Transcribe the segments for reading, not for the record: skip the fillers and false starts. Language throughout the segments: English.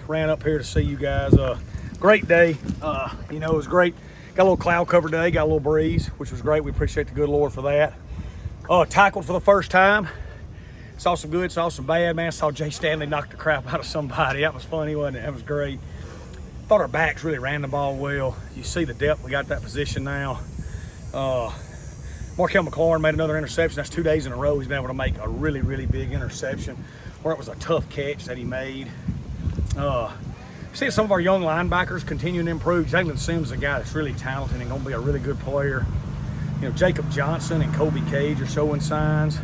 Ran up here to see you guys. Great day. It was great. Got a little cloud cover day, got a little breeze, which was great. We appreciate the good Lord for that. Tackled for the first time. Saw some good, saw some bad, man. Saw Jay Stanley knock the crap out of somebody. That was funny, wasn't it? That was great. Thought our backs really ran the ball well. You see the depth we got that position now. Markel McLaurin made another interception. That's 2 days in a row he's been able to make a really, really big interception, where it was a tough catch that he made. Seeing some of our young linebackers continuing to improve. Tiaqeulin Mims is a guy that's really talented and going to be a really good player. Jacob Johnson and Kobe Cage are showing signs.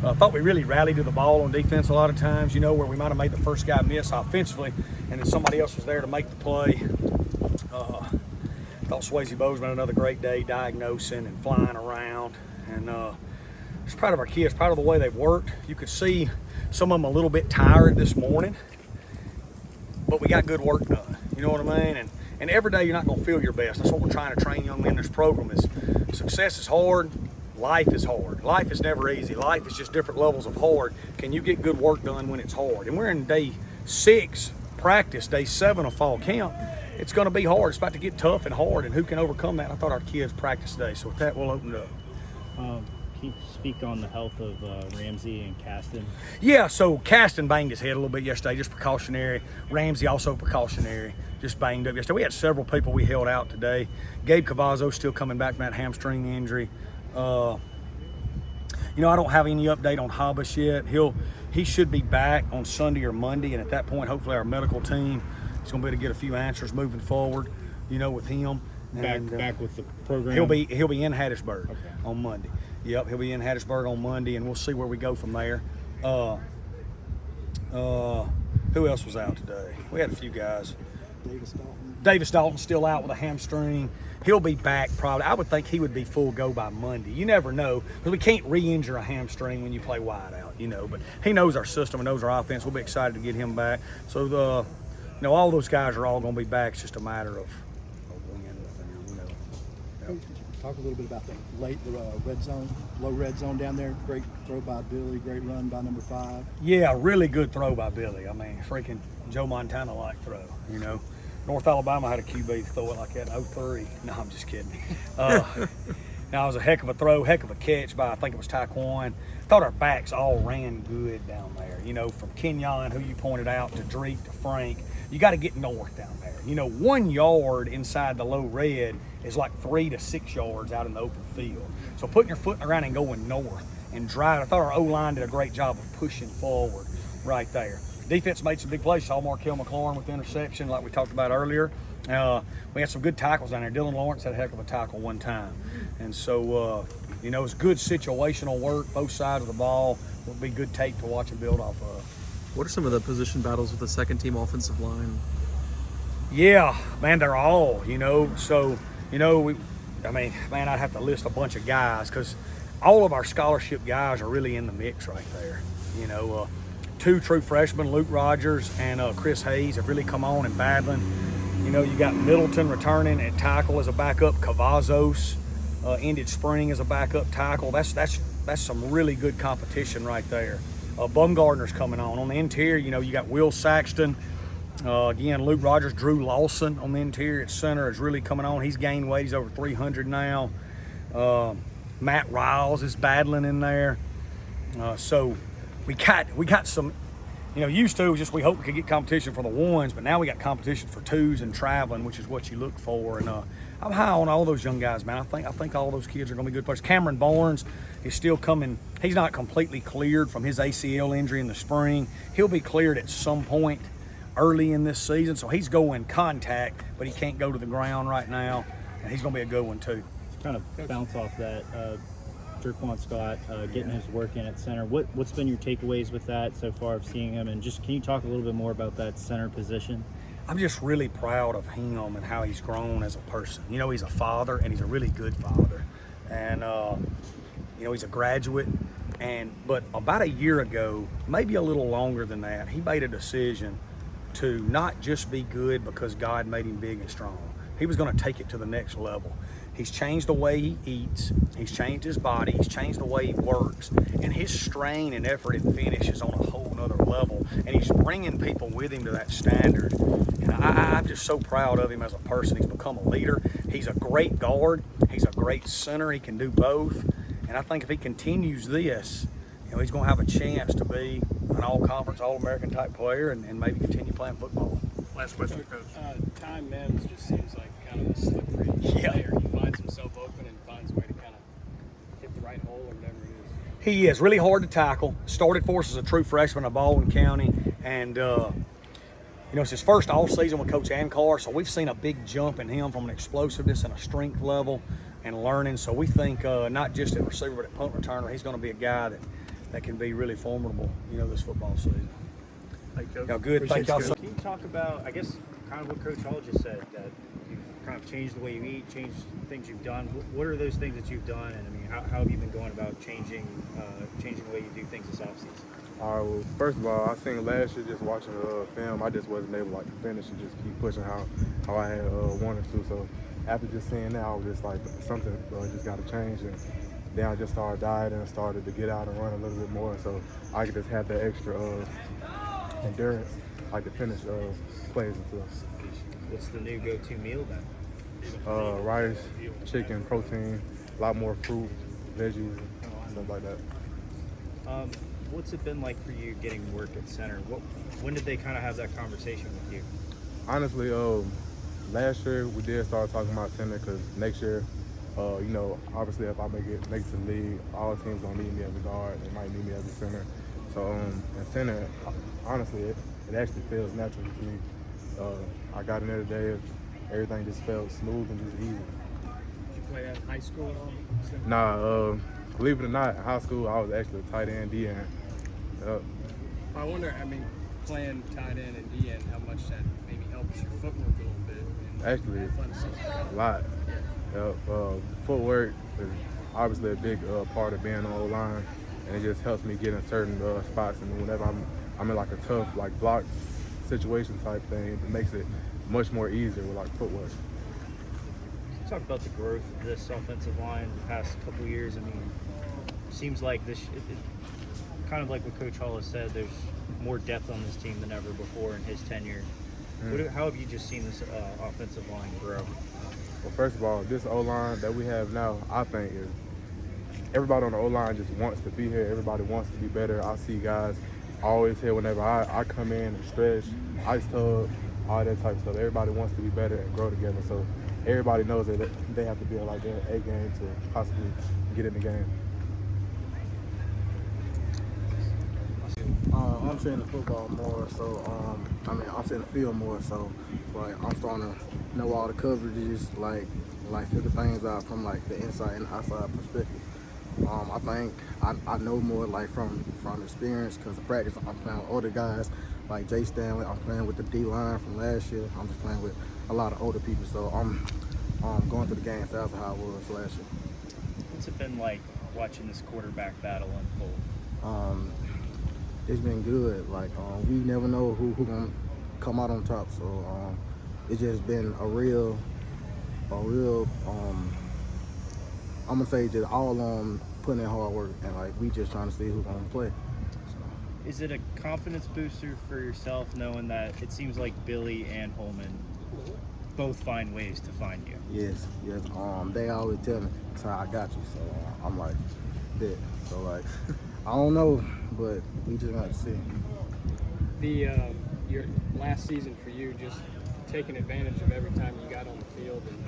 I thought we really rallied to the ball on defense a lot of times, where we might have made the first guy miss offensively and then somebody else was there to make the play. Thought Swayze Bozeman had another great day diagnosing and flying around. And just proud of our kids, proud of the way they've worked. You could see some of them a little bit tired this morning, but we got good work done. You know what I mean? And every day you're not going to feel your best. That's what we're trying to train young men in this program is success is hard. Life is hard. Life is never easy. Life is just different levels of hard. Can you get good work done when it's hard? And we're in day 6 practice, day 7 of fall camp. It's going to be hard. It's about to get tough and hard, and who can overcome that? I thought our kids practiced today. So with that, we'll open it up. Can you speak on the health of Ramsey and Caston? Yeah, so Caston banged his head a little bit yesterday, just precautionary. Ramsey also precautionary, just banged up yesterday. We had several people we held out today. Gabe Cavazzo still coming back from that hamstring injury. I don't have any update on Habas yet. He should be back on Sunday or Monday, and at that point, hopefully our medical team is going to be able to get a few answers moving forward, with him. Back with the program? He'll be in Hattiesburg on Monday. Yep, he'll be in Hattiesburg on Monday, and we'll see where we go from there. Who else was out today? We had a few guys. Davis Dalton's still out with a hamstring. He'll be back probably. I would think he would be full go by Monday. You never know, because we can't re-injure a hamstring when you play wide out, But he knows our system and knows our offense. We'll be excited to get him back. So, all those guys are all going to be back. It's just a matter of when with them, Coach, talk a little bit about the red zone, low red zone down there. Great throw by Billy, great run by number 5. Yeah, really good throw by Billy. I mean, freaking Joe Montana-like throw, North Alabama had a QB throw it like that in 03. No, I'm just kidding. Now, it was a heck of a throw, heck of a catch by, I think it was Tiaqeulin. Thought our backs all ran good down there. From Kenyon, who you pointed out, to Drake, to Frank. You got to get north down there. 1 yard inside the low red is like 3 to 6 yards out in the open field. So putting your foot in the ground and going north and driving. I thought our O-line did a great job of pushing forward right there. Defense made some big plays. Saw Markel McLaurin with the interception like we talked about earlier. We had some good tackles down there. Dylan Lawrence had a heck of a tackle one time. And so, it's good situational work, both sides of the ball. Will be good tape to watch and build off of. What are some of the position battles with the second team offensive line? Yeah, man, they're all, So, I'd have to list a bunch of guys because all of our scholarship guys are really in the mix right there. 2 true freshmen, Luke Rogers and Chris Hayes, have really come on and battling. You got Middleton returning at tackle as a backup. Cavazos ended spring as a backup tackle. That's some really good competition right there. Bumgardner's coming on the interior. You got Will Saxton. Again, Luke Rogers, Drew Lawson on the interior at center is really coming on. He's gained weight. He's over 300 now. Matt Riles is battling in there. So we got some, used to just we hope we could get competition for the 1s, but now we got competition for 2s and traveling, which is what you look for. And I'm high on all those young guys, man. I think all those kids are going to be good players. Cameron Barnes is still coming. He's not completely cleared from his ACL injury in the spring. He'll be cleared at some point early in this season, so he's going contact, but he can't go to the ground right now, and he's going to be a good one too. Kind of bounce off that. Gerquan Scott getting his work in at center. What's been your takeaways with that so far of seeing him? And just can you talk a little bit more about that center position? I'm just really proud of him and how he's grown as a person. He's a father, and he's a really good father. And, he's a graduate. But about a year ago, maybe a little longer than that, he made a decision to not just be good because God made him big and strong. He was going to take it to the next level. He's changed the way he eats. He's changed his body. He's changed the way he works. And his strain and effort and finish is on a whole nother another level, and he's bringing people with him to that standard. And I'm just so proud of him as a person. He's become a leader. He's a great guard. He's a great center. He can do both. And I think if he continues this, he's going to have a chance to be an all-conference, all-American type player and maybe continue playing football. Last question, Coach. Tiaqeulin Mims just seems like kind of a slippery player. He finds himself open and finds a way to kind of hit the right hole or whatever it is. He is really hard to tackle. Started for us as a true freshman at Baldwin County, and it's his first all season with Coach Ankar, so we've seen a big jump in him from an explosiveness and a strength level and learning. So we think not just at receiver but at punt returner, he's going to be a guy that can be really formidable, this football season. Thank you, Coach. Y'all good? Thank y'all so. Can you talk about, I guess, kind of what Coach Hall just said, that you've kind of changed the way you eat, changed things you've done. What are those things that you've done, and I mean, how have you been going about changing the way you do things this offseason? All right, well, first of all, I think last year just watching film, I just wasn't able to finish and just keep pushing how I had wanted to. So after just seeing that, I was just like, something just got to change. And then I just started dieting and started to get out and run a little bit more, so I could just have that extra endurance, like to finish plays and stuff. What's the new go-to meal then? Rice, chicken, protein, a lot more fruit, veggies, stuff like that. What's it been like for you getting work at center? When did they kind of have that conversation with you? Honestly, last year we did start talking about center because next year, obviously if I make it to the league, all teams don't need me as a guard. They might need me as a center. So in center, honestly, it actually feels natural to me. I got in there today, everything just felt smooth and just easy. Did you play that in high school at all? Nah, believe it or not, in high school I was actually a tight end, D end. I wonder, playing tight end and D end, how much that maybe helps your footwork a little bit. And Actually, athleticism. a lot. Footwork is obviously a big part of being on the line, and it just helps me get in certain spots. And whenever I'm in like a tough block situation type thing, it makes it much more easier with footwork. Talk about the growth of this offensive line the past couple years. Seems like this, kind of like what Coach Hall has said, there's more depth on this team than ever before in his tenure. How have you just seen this offensive line grow? Well, first of all, this O-line that we have now, I think is everybody on the O-line just wants to be here. Everybody wants to be better. I see guys always here whenever I come in and stretch, ice tub, all that type of stuff. Everybody wants to be better and grow together. So everybody knows that they have to be like their A game to possibly get in the game. I'm seeing the football more, so I'm seeing the field more, so I'm starting to know all the coverages, figure things out from the inside and outside perspective. I think I know more from experience because of practice. I'm playing with older guys like Jay Stanley. I'm playing with the D line from last year. I'm just playing with a lot of older people, so I'm going through the game faster how I was last year. What's it been like watching this quarterback battle unfold? It's been good. We never know who gonna come out on top. So it's just been a real. I'm gonna say just all putting in hard work and we just trying to see who's gonna play. So. Is it a confidence booster for yourself knowing that it seems like Billy and Holman both find ways to find you? Yes. They always tell me, "So I got you." So I'm like, "Bet." So I don't know, but we just got to see. Your last season for you, just taking advantage of every time you got on the field, and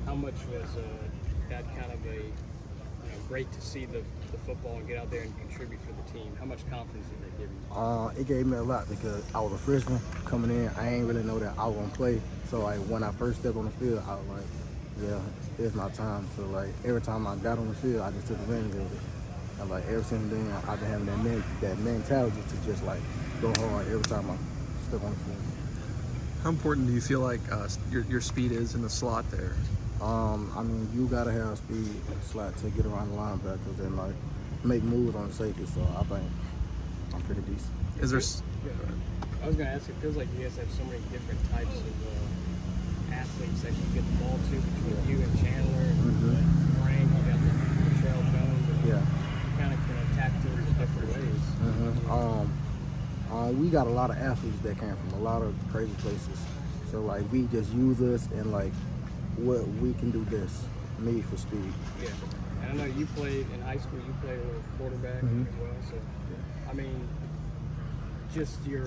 how much was that kind of great to see the football and get out there and contribute for the team? How much confidence did that give you? It gave me a lot because I was a freshman coming in. I ain't really know that I was gonna play. So when I first stepped on the field, I was like, yeah, it's my time. So every time I got on the field, I just took advantage of it. And ever since then, I've been having that mentality to just go hard every time I step on the field. How important do you feel like your speed is in the slot there? You gotta have speed in the slot to get around the linebackers and make moves on the safety. So I think I'm pretty decent. Is there? I was gonna ask. It feels like you guys have so many different types of athletes that you get the ball to between you and Chandler and Frank. You got the Trail Jones. Yeah. Kind of can attack teams in different ways. We got a lot of athletes that came from a lot of crazy places. So like we just use us and like what we can do best, made for speed. Yeah. And I know you played in high school. You played a little quarterback Mm-hmm. as well. So, I mean, just your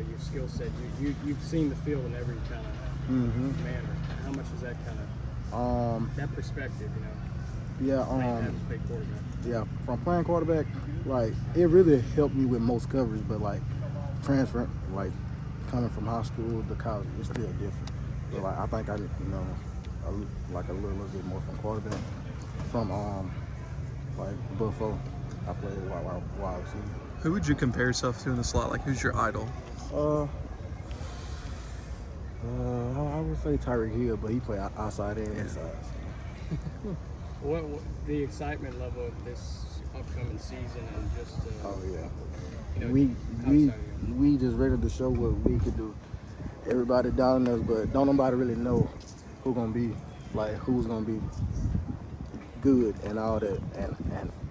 your skill set. You've seen the field in every kind of Mm-hmm. manner. How much is that kind of that perspective? Yeah. Having to play quarterback. Yeah, from playing quarterback, like it really helped me with most coverage, but like transferring, like coming from high school to college, it's still different. But like I think I like a little bit more from quarterback. From like before I played wide receiver. Who would you compare yourself to in the slot? Like, who's your idol? I would say Tyreek Hill, but he played outside and inside. What the excitement level of this upcoming season and just Oh yeah. outside We just ready to show what we could do. Everybody doubting us, but don't nobody really know who's gonna be good and all that.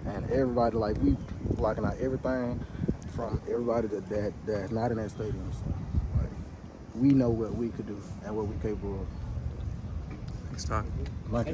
And everybody, like, we blocking out everything from everybody that's not in that stadium. So like, we know what we could do and what we're capable of. Thanks, Todd. Like